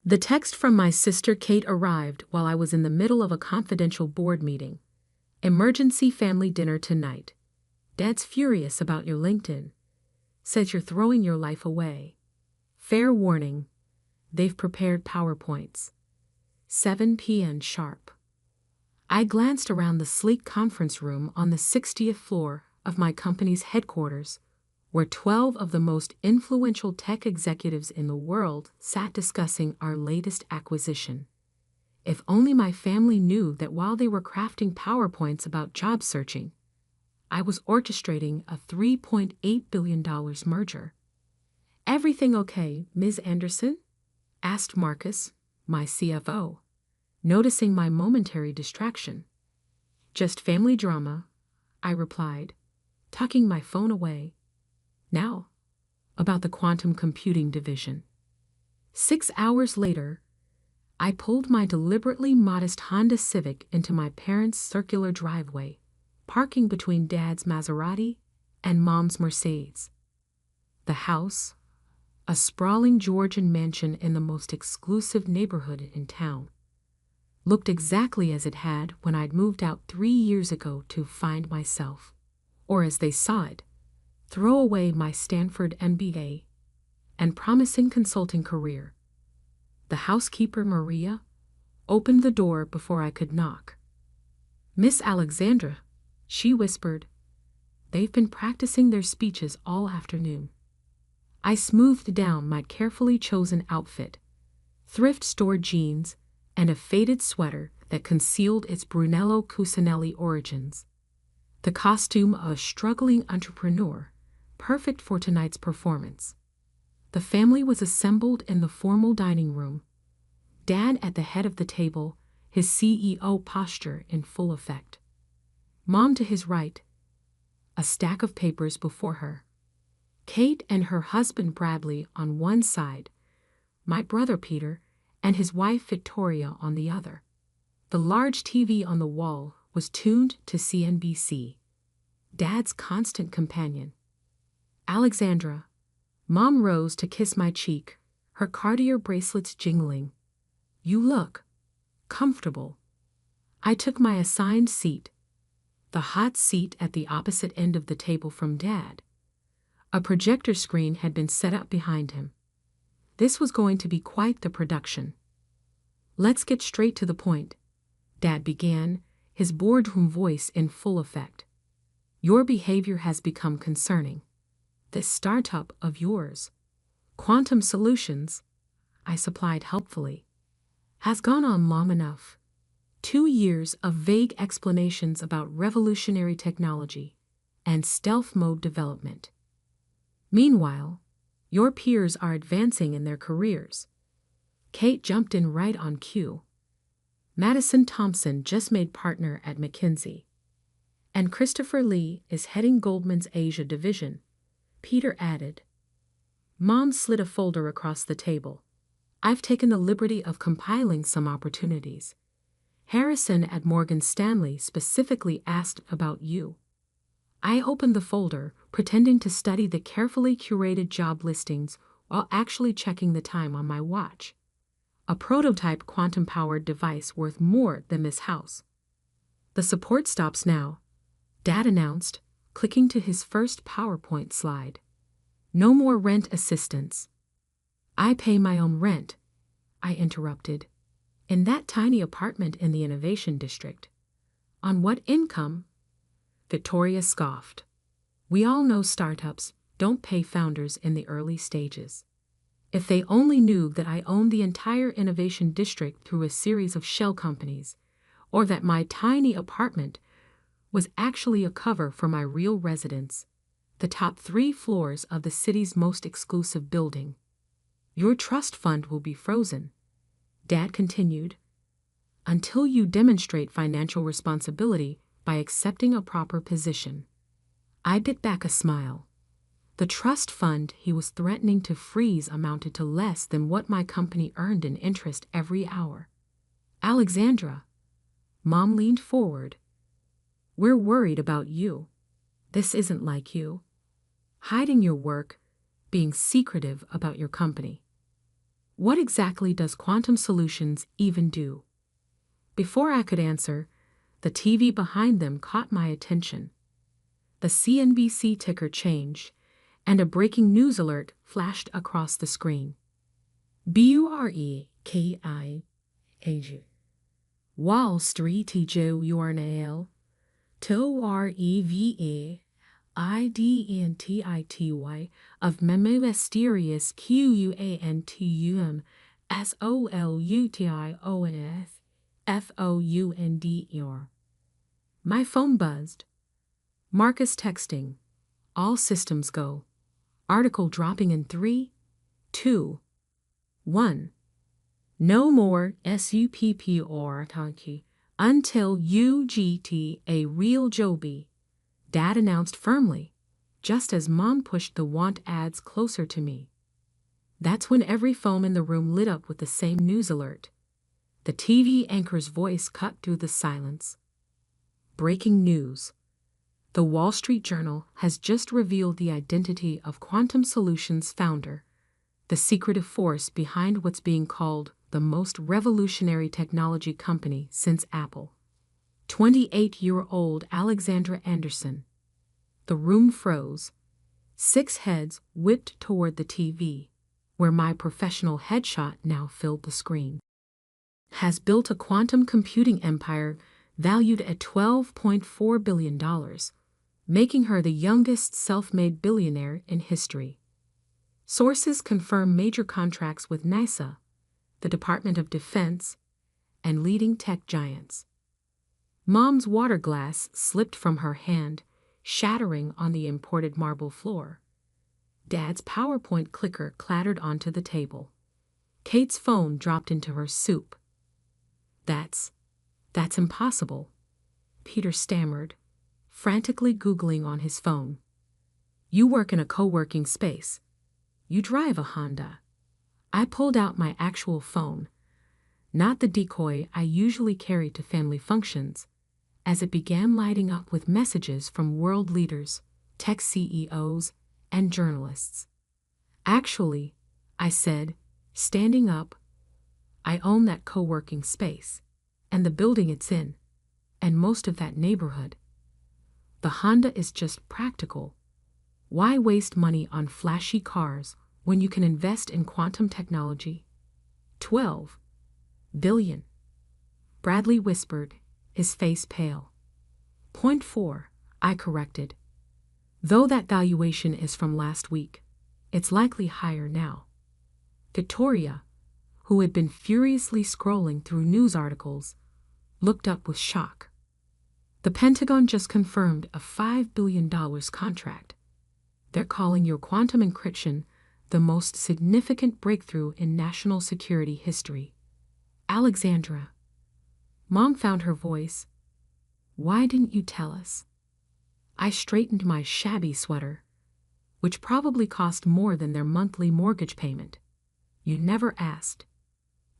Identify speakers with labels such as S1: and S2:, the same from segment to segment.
S1: The text from my sister Kate arrived while I was in the middle of a confidential board meeting. Emergency family dinner tonight. Dad's furious about your LinkedIn. Says you're throwing your life away. Fair warning. They've prepared PowerPoints. 7 p.m. sharp. I glanced around the sleek conference room on the 60th floor of my company's headquarters, where 12 of the most influential tech executives in the world sat discussing our latest acquisition. If only my family knew that while they were crafting PowerPoints about job searching, I was orchestrating a $3.8 billion merger. "Everything okay, Ms. Anderson?" asked Marcus, my CFO, noticing my momentary distraction. "Just family drama," I replied, tucking my phone away. "Now, about the quantum computing division." 6 hours later, I pulled my deliberately modest Honda Civic into my parents' circular driveway, parking between Dad's Maserati and Mom's Mercedes. The house, a sprawling Georgian mansion in the most exclusive neighborhood in town, looked exactly as it had when I'd moved out 3 years ago to find myself, or as they saw it, throw away my Stanford MBA and promising consulting career. The housekeeper, Maria, opened the door before I could knock. "Miss Alexandra," she whispered. "They've been practicing their speeches all afternoon." I smoothed down my carefully chosen outfit, thrift store jeans, and a faded sweater that concealed its Brunello Cucinelli origins. The costume of a struggling entrepreneur, perfect for tonight's performance. The family was assembled in the formal dining room, Dad at the head of the table, his CEO posture in full effect. Mom to his right, a stack of papers before her. Kate and her husband Bradley on one side, my brother Peter and his wife Victoria on the other. The large TV on the wall was tuned to CNBC, Dad's constant companion. "Alexandra," Mom rose to kiss my cheek, her Cartier bracelets jingling. "You look comfortable." I took my assigned seat, the hot seat at the opposite end of the table from Dad. A projector screen had been set up behind him. This was going to be quite the production. "Let's get straight to the point," Dad began, his boardroom voice in full effect. "Your behavior has become concerning. This startup of yours, Quantum Solutions," I supplied helpfully, "has gone on long enough. 2 years of vague explanations about revolutionary technology and stealth mode development. Meanwhile, your peers are advancing in their careers." Kate jumped in right on cue. "Madison Thompson just made partner at McKinsey. And Christopher Lee is heading Goldman's Asia division," Peter added. Mom slid a folder across the table. "I've taken the liberty of compiling some opportunities. Harrison at Morgan Stanley specifically asked about you." I opened the folder, pretending to study the carefully curated job listings while actually checking the time on my watch. A prototype quantum-powered device worth more than this house. "The support stops now," Dad announced, clicking to his first PowerPoint slide. "No more rent assistance." "I pay my own rent," I interrupted, "in that tiny apartment in the Innovation District." "On what income?" Victoria scoffed. "We all know startups don't pay founders in the early stages. If they only knew that I owned the entire Innovation District through a series of shell companies, or that my tiny apartment was actually a cover for my real residence, the top 3 floors of the city's most exclusive building. Your trust fund will be frozen," Dad continued, "until you demonstrate financial responsibility by accepting a proper position." I bit back a smile. The trust fund he was threatening to freeze amounted to less than what my company earned in interest every hour. "Alexandra," Mom leaned forward, "we're worried about you. This isn't like you. Hiding your work, being secretive about your company." What exactly does quantum solutions even do? Before I could answer, the TV behind them caught my attention. The CNBC ticker changed, and a breaking news alert flashed across the screen. BUREKIAG. Wall Street Journal. TOREVAIDENTITY of mysterious QUANTUM SOLUTIONS FOUNDER. My phone buzzed. Marcus texting. All systems go. Article dropping in 3, 2, 1. No more SUPP or Tanki until you get a real Joby, Dad announced firmly, just as Mom pushed the want ads closer to me. That's when every phone in the room lit up with the same news alert. The TV anchor's voice cut through the silence. Breaking news. The Wall Street Journal has just revealed the identity of Quantum Solutions founder, the secretive force behind what's being called the most revolutionary technology company since Apple. 28-year-old Alexandra Anderson. The room froze. 6 heads whipped toward the TV, where my professional headshot now filled the screen. Has built a quantum computing empire valued at $12.4 billion, making her the youngest self-made billionaire in history. Sources confirm major contracts with NASA, the Department of Defense, and leading tech giants. Mom's water glass slipped from her hand, shattering on the imported marble floor. Dad's PowerPoint clicker clattered onto the table. Kate's phone dropped into her soup. That's impossible, Peter stammered, frantically Googling on his phone. You work in a co-working space. You drive a Honda. I pulled out my actual phone, not the decoy I usually carry to family functions, as it began lighting up with messages from world leaders, tech CEOs, and journalists. Actually, I said, standing up, I own that co-working space, and the building it's in, and most of that neighborhood. The Honda is just practical. Why waste money on flashy cars when you can invest in quantum technology? 12 billion. Bradley whispered, his face pale. 0.4, I corrected. Though that valuation is from last week, it's likely higher now. Victoria, who had been furiously scrolling through news articles, looked up with shock. The Pentagon just confirmed a $5 billion contract. They're calling your quantum encryption the most significant breakthrough in national security history. Alexandra. Mom found her voice. Why didn't you tell us? I straightened my shabby sweater, which probably cost more than their monthly mortgage payment. You never asked.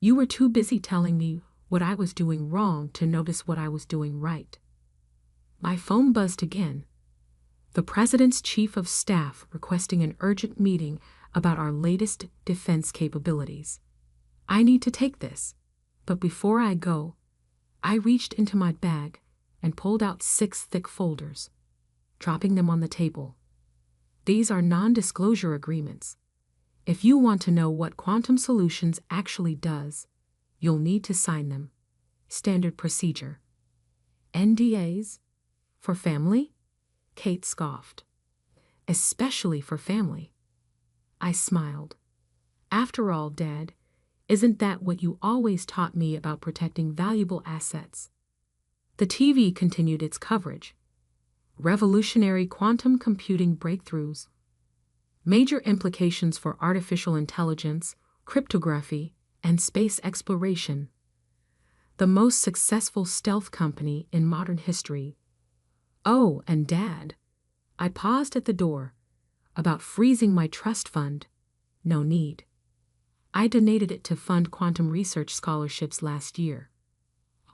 S1: You were too busy telling me what I was doing wrong to notice what I was doing right. My phone buzzed again. The President's Chief of Staff requesting an urgent meeting about our latest defense capabilities. I need to take this, but before I go, I reached into my bag and pulled out 6 thick folders, dropping them on the table. These are non-disclosure agreements. If you want to know what Quantum Solutions actually does, you'll need to sign them. Standard procedure. NDAs? For family? Kate scoffed. Especially for family. I smiled. After all, Dad, isn't that what you always taught me about protecting valuable assets? The TV continued its coverage. Revolutionary quantum computing breakthroughs. Major implications for artificial intelligence, cryptography, and space exploration. The most successful stealth company in modern history. Oh, and Dad. I paused at the door. About freezing my trust fund. No need. I donated it to fund quantum research scholarships last year.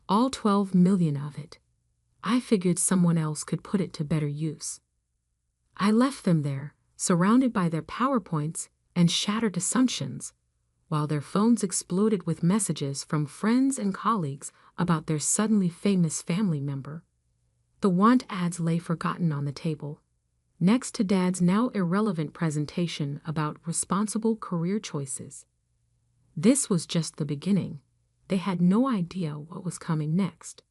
S1: All 12 million of it. I figured someone else could put it to better use. I left them there, surrounded by their PowerPoints and shattered assumptions, while their phones exploded with messages from friends and colleagues about their suddenly famous family member. The want ads lay forgotten on the table, next to Dad's now irrelevant presentation about responsible career choices. This was just the beginning. They had no idea what was coming next.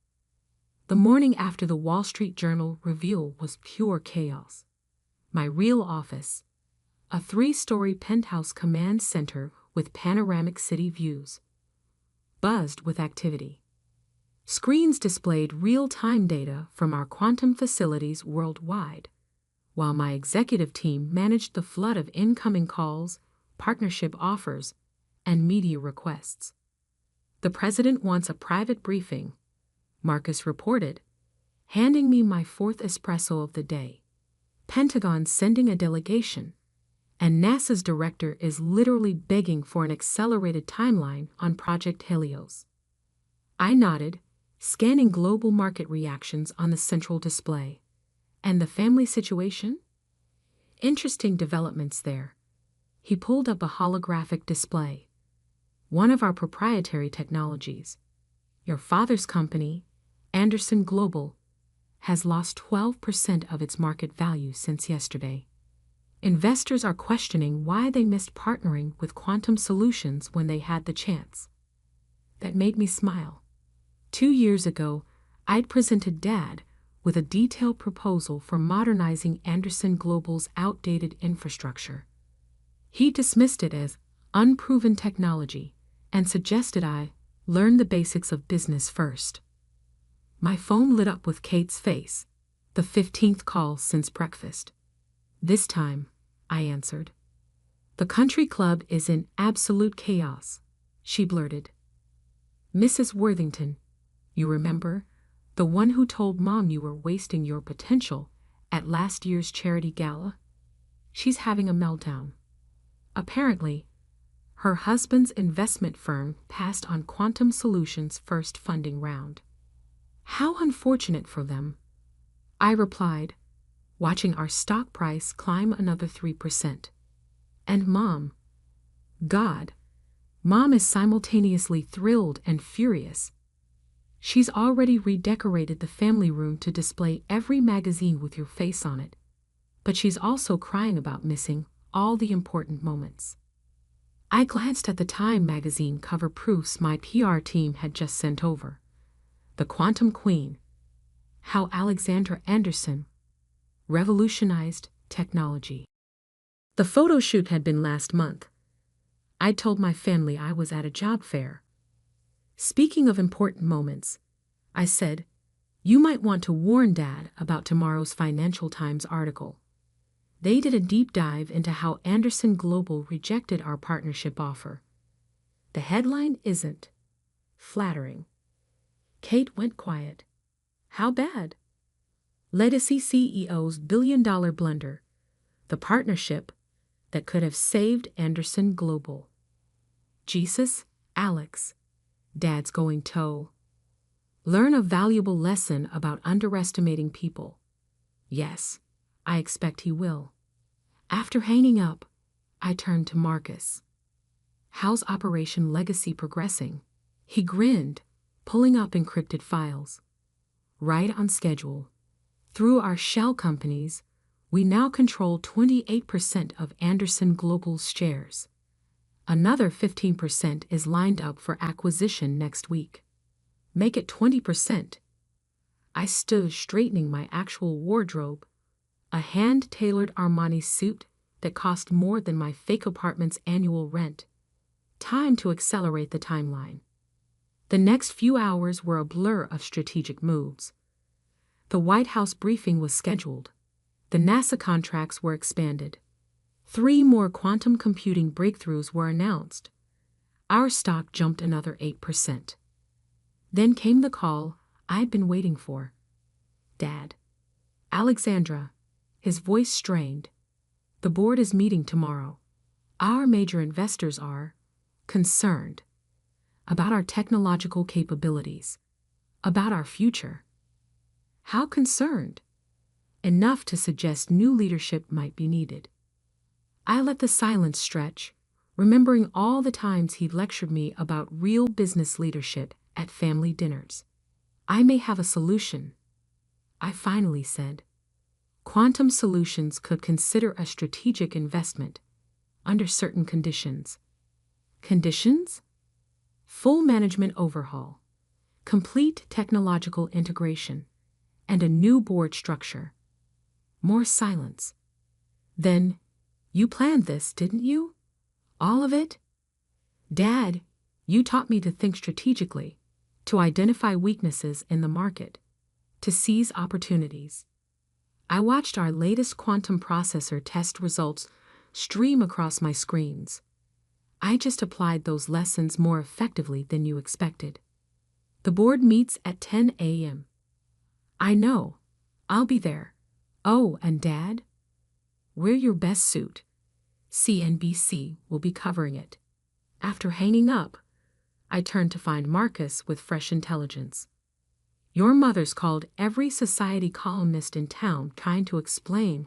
S1: The morning after the Wall Street Journal reveal was pure chaos. My real office, a 3-story penthouse command center with panoramic city views, buzzed with activity. Screens displayed real-time data from our quantum facilities worldwide, while my executive team managed the flood of incoming calls, partnership offers, and media requests. "The president wants a private briefing," Marcus reported, handing me my 4th espresso of the day. "Pentagon sending a delegation, and NASA's director is literally begging for an accelerated timeline on Project Helios." I nodded, scanning global market reactions on the central display. "And the family situation?" "Interesting developments there." He pulled up a holographic display. "One of our proprietary technologies. Your father's company, Anderson Global, has lost 12% of its market value since yesterday. Investors are questioning why they missed partnering with Quantum Solutions when they had the chance." That made me smile. 2 years ago, I'd presented Dad with a detailed proposal for modernizing Anderson Global's outdated infrastructure. He dismissed it as unproven technology and suggested I learn the basics of business first. My phone lit up with Kate's face, the 15th call since breakfast. "This time," I answered. "The country club is in absolute chaos," she blurted. "Mrs. Worthington, you remember, the one who told Mom you were wasting your potential at last year's charity gala? She's having a meltdown. Apparently, her husband's investment firm passed on Quantum Solutions' first funding round." "How unfortunate for them," I replied, watching our stock price climb another 3%. "And Mom, God, Mom is simultaneously thrilled and furious. She's already redecorated the family room to display every magazine with your face on it, but she's also crying about missing all the important moments." I glanced at the Time magazine cover proofs my PR team had just sent over. "The Quantum Queen: How Alexandra Anderson Revolutionized Technology." The photo shoot had been last month. I'd told my family I was at a job fair. "Speaking of important moments," I said, "you might want to warn Dad about tomorrow's Financial Times article." They did a deep dive into how Anderson Global rejected our partnership offer. The headline isn't flattering. Kate went quiet. "How bad?" "Legacy CEO's billion-dollar blunder. The partnership that could have saved Anderson Global." "Jesus, Alex, Dad's going toe. Learn a valuable lesson about underestimating people." "Yes, I expect he will." After hanging up, I turned to Marcus. "How's Operation Legacy progressing?" He grinned, pulling up encrypted files. "Right on schedule. Through our shell companies, we now control 28% of Anderson Global's shares. Another 15% is lined up for acquisition next week. Make it 20%. I stood straightening my actual wardrobe, a hand-tailored Armani suit that cost more than my fake apartment's annual rent. Time to accelerate the timeline. The next few hours were a blur of strategic moves. The White House briefing was scheduled. The NASA contracts were expanded. 3 more quantum computing breakthroughs were announced. Our stock jumped another 8%. Then came the call I'd been waiting for. "Dad." "Alexandra," his voice strained. "The board is meeting tomorrow. Our major investors are concerned about our technological capabilities, about our future." "How concerned?" "Enough to suggest new leadership might be needed." I let the silence stretch, remembering all the times he'd lectured me about real business leadership at family dinners. I may have a solution, I finally said. Quantum Solutions could consider a strategic investment under certain conditions. Conditions? Full management overhaul, complete technological integration, and a new board structure. More silence. Then, you planned this, didn't you? All of it? Dad, you taught me to think strategically, to identify weaknesses in the market, to seize opportunities. I watched our latest quantum processor test results stream across my screens. I just applied those lessons more effectively than you expected. The board meets at 10 a.m. I know. I'll be there. Oh, and Dad? Wear your best suit. CNBC will be covering it. After hanging up, I turned to find Marcus with fresh intelligence. Your mother's called every society columnist in town trying to explain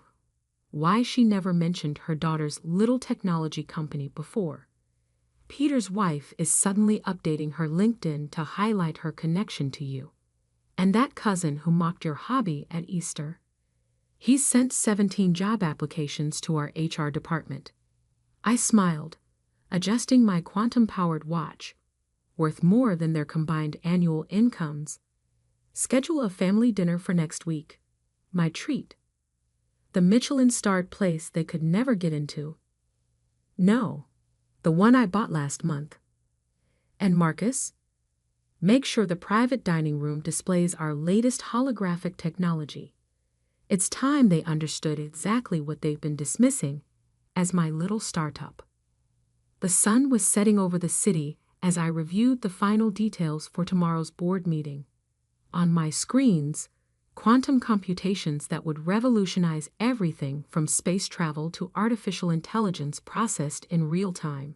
S1: why she never mentioned her daughter's little technology company before. Peter's wife is suddenly updating her LinkedIn to highlight her connection to you. And that cousin who mocked your hobby at Easter. He's sent 17 job applications to our HR department. I smiled, adjusting my quantum-powered watch, worth more than their combined annual incomes. Schedule a family dinner for next week. My treat. The Michelin-starred place they could never get into. No, the one I bought last month. And Marcus? Make sure the private dining room displays our latest holographic technology. It's time they understood exactly what they've been dismissing as my little startup. The sun was setting over the city as I reviewed the final details for tomorrow's board meeting. On my screens, quantum computations that would revolutionize everything from space travel to artificial intelligence processed in real time.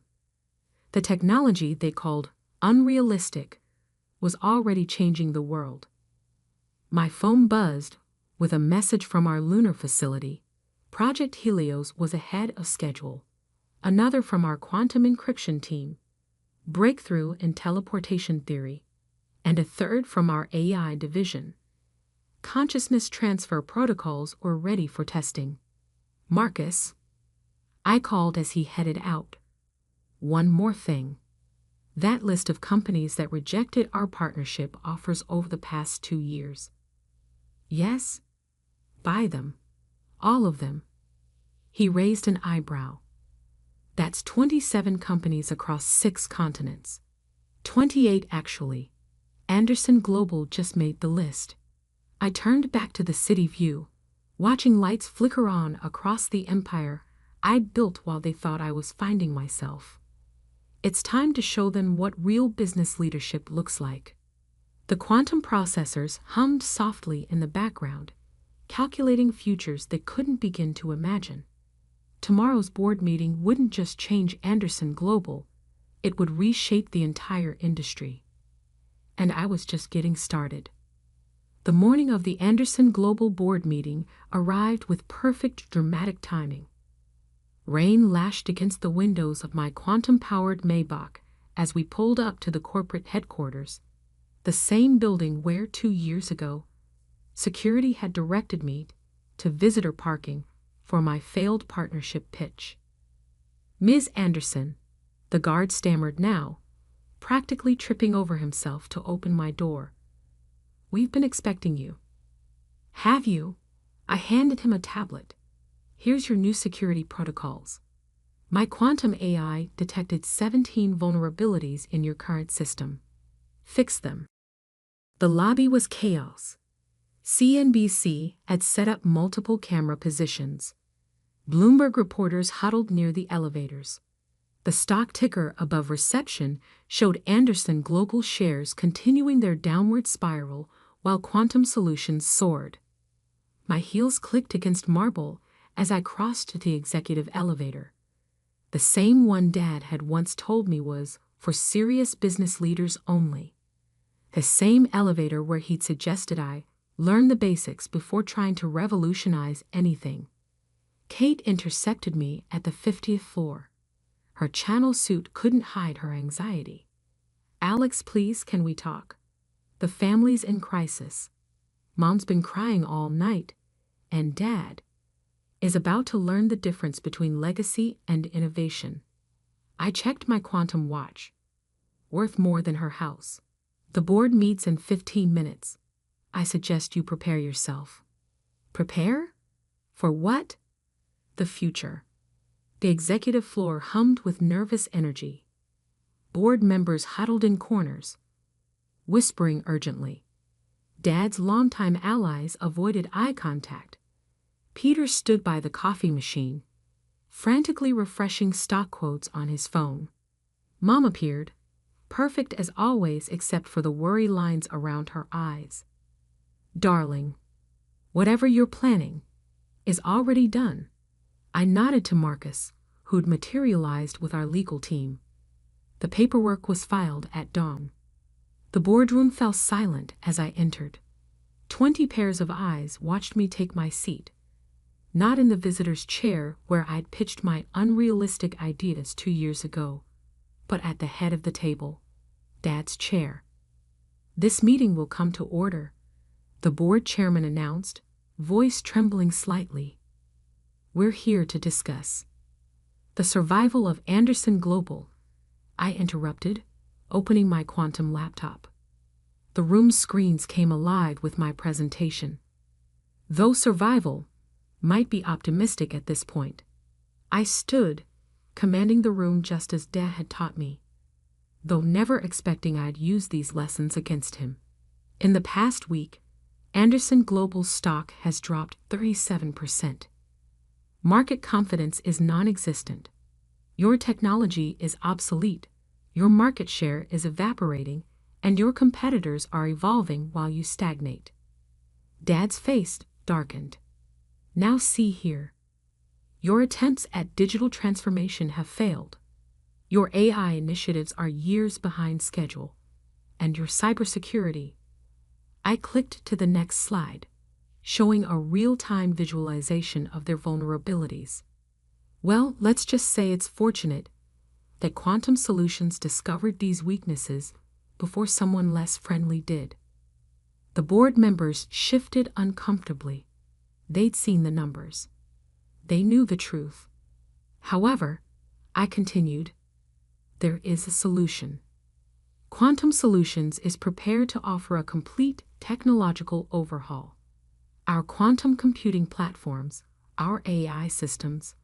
S1: The technology they called unrealistic was already changing the world. My phone buzzed with a message from our lunar facility. Project Helios was ahead of schedule. Another from our quantum encryption team, breakthrough in teleportation theory, and a third from our AI division. Consciousness transfer protocols were ready for testing. Marcus, I called as he headed out. One more thing. That list of companies that rejected our partnership offers over the past 2 years. Yes? Buy them. All of them. He raised an eyebrow. That's 27 companies across 6 continents. 28 actually. Anderson Global just made the list. I turned back to the city view, watching lights flicker on across the empire I'd built while they thought I was finding myself. It's time to show them what real business leadership looks like. The quantum processors hummed softly in the background, calculating futures they couldn't begin to imagine. Tomorrow's board meeting wouldn't just change Anderson Global, it would reshape the entire industry. And I was just getting started. The morning of the Anderson Global board meeting arrived with perfect dramatic timing. Rain lashed against the windows of my quantum-powered Maybach as we pulled up to the corporate headquarters, the same building where 2 years ago, security had directed me to visitor parking for my failed partnership pitch. Ms. Anderson, the guard stammered now, practically tripping over himself to open my door. We've been expecting you. Have you? I handed him a tablet. Here's your new security protocols. My quantum AI detected 17 vulnerabilities in your current system. Fix them. The lobby was chaos. CNBC had set up multiple camera positions. Bloomberg reporters huddled near the elevators. The stock ticker above reception showed Anderson Global shares continuing their downward spiral while Quantum Solutions soared. My heels clicked against marble as I crossed the executive elevator. The same one Dad had once told me was for serious business leaders only. The same elevator where he'd suggested I learn the basics before trying to revolutionize anything. Kate intercepted me at the 50th floor. Her channel suit couldn't hide her anxiety. "Alex, please, can we talk? The family's in crisis. Mom's been crying all night, and Dad is about to learn the difference between legacy and innovation." I checked my quantum watch. Worth more than her house. "The board meets in 15 minutes. I suggest you prepare yourself." Prepare? For what? The future. The executive floor hummed with nervous energy. Board members huddled in corners, whispering urgently. Dad's longtime allies avoided eye contact. Peter stood by the coffee machine, frantically refreshing stock quotes on his phone. Mom appeared, perfect as always except for the worry lines around her eyes. "Darling, whatever you're planning is already done." I nodded to Marcus, who'd materialized with our legal team. The paperwork was filed at dawn. The boardroom fell silent as I entered. 20 pairs of eyes watched me take my seat, not in the visitor's chair where I'd pitched my unrealistic ideas 2 years ago, but at the head of the table, Dad's chair. "This meeting will come to order," the board chairman announced, voice trembling slightly. "We're here to discuss the survival of Anderson Global," I interrupted, opening my quantum laptop. The room's screens came alive with my presentation. Though survival might be optimistic at this point, I stood, commanding the room just as Dad had taught me, though never expecting I'd use these lessons against him. In the past week, Anderson Global's stock has dropped 37%. Market confidence is non-existent. Your technology is obsolete, your market share is evaporating, and your competitors are evolving while you stagnate. Dad's face darkened. "Now see here. Your attempts at digital transformation have failed. Your AI initiatives are years behind schedule. And your cybersecurity." I clicked to the next slide, showing a real-time visualization of their vulnerabilities. "Well, let's just say it's fortunate that Quantum Solutions discovered these weaknesses before someone less friendly did." The board members shifted uncomfortably. They'd seen the numbers. They knew the truth. "However," I continued, "there is a solution. Quantum Solutions is prepared to offer a complete technological overhaul. Our quantum computing platforms, our AI systems,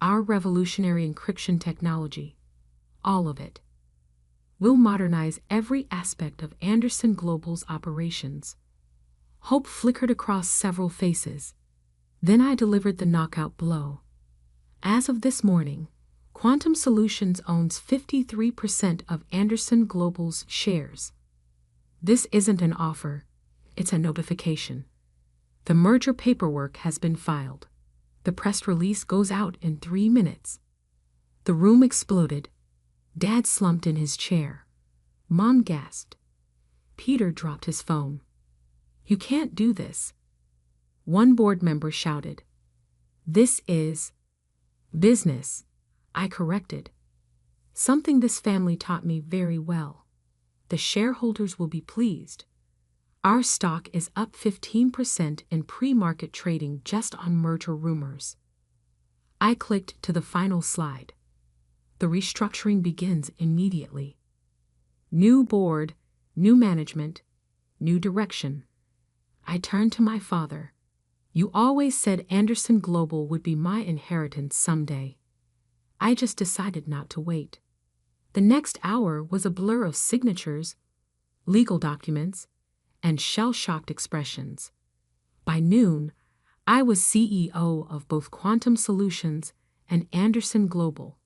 S1: our revolutionary encryption technology, all of it. We'll modernize every aspect of Anderson Global's operations." Hope flickered across several faces. Then I delivered the knockout blow. "As of this morning, Quantum Solutions owns 53% of Anderson Global's shares. This isn't an offer, it's a notification. The merger paperwork has been filed. The press release goes out in 3 minutes." The room exploded. Dad slumped in his chair. Mom gasped. Peter dropped his phone. "You can't do this." One board member shouted. "This is business," I corrected. "Something this family taught me very well. The shareholders will be pleased. Our stock is up 15% in pre-market trading just on merger rumors." I clicked to the final slide. "The restructuring begins immediately. New board, new management, new direction." I turned to my father. "You always said Anderson Global would be my inheritance someday. I just decided not to wait." The next hour was a blur of signatures, legal documents, and shell-shocked expressions. By noon, I was CEO of both Quantum Solutions and Anderson Global.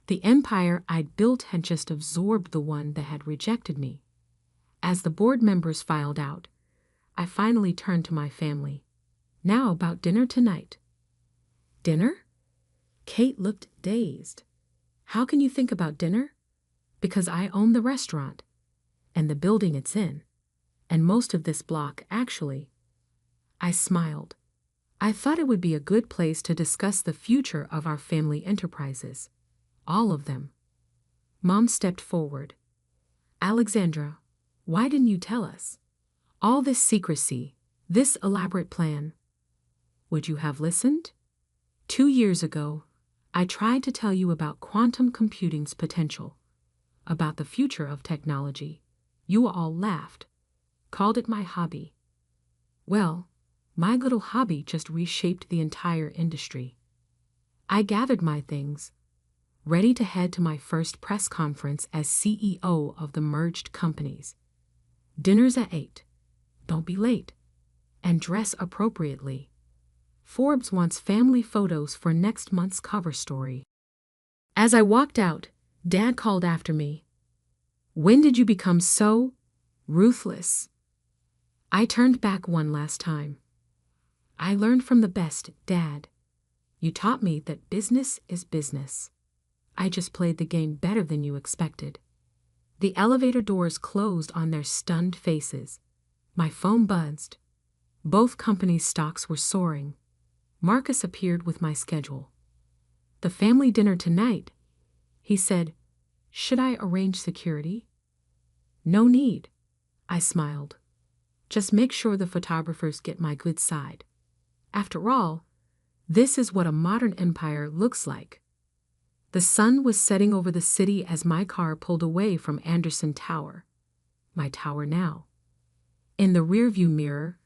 S1: The empire I'd built had just absorbed the one that had rejected me. As the board members filed out, I finally turned to my family. "Now about dinner tonight." "Dinner?" Kate looked dazed. "How can you think about dinner?" "Because I own the restaurant, and the building it's in, and most of this block, actually." I smiled. I thought it would be a good place to discuss the future of our family enterprises. All of them. Mom stepped forward. Alexandra, why didn't you tell us? All this secrecy, this elaborate plan. Would you have listened? 2 years ago, I tried to tell you about quantum computing's potential, about the future of technology. You all laughed, called it my hobby. Well, my little hobby just reshaped the entire industry. I gathered my things, ready to head to my first press conference as CEO of the merged companies. Dinner's at 8. Don't be late. And dress appropriately. Forbes wants family photos for next month's cover story. As I walked out, Dad called after me. When did you become so ruthless? I turned back one last time. I learned from the best, Dad. You taught me that business is business. I just played the game better than you expected. The elevator doors closed on their stunned faces. My phone buzzed. Both companies' stocks were soaring. Marcus appeared with my schedule. The family dinner tonight, he said. Should I arrange security? No need, I smiled. Just make sure the photographers get my good side. After all, this is what a modern empire looks like. The sun was setting over the city as my car pulled away from Anderson Tower, my tower now. In the rearview mirror,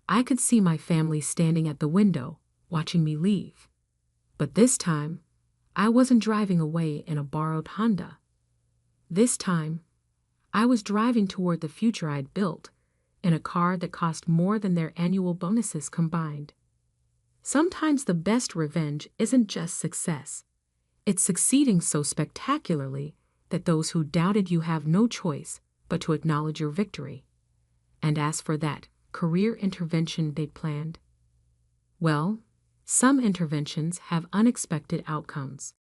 S1: I could see my family standing at the window, watching me leave. But this time, I wasn't driving away in a borrowed Honda. This time, I was driving toward the future I'd built in a car that cost more than their annual bonuses combined. Sometimes the best revenge isn't just success. It's succeeding so spectacularly that those who doubted you have no choice but to acknowledge your victory. And as for that career intervention they'd planned, well, some interventions have unexpected outcomes.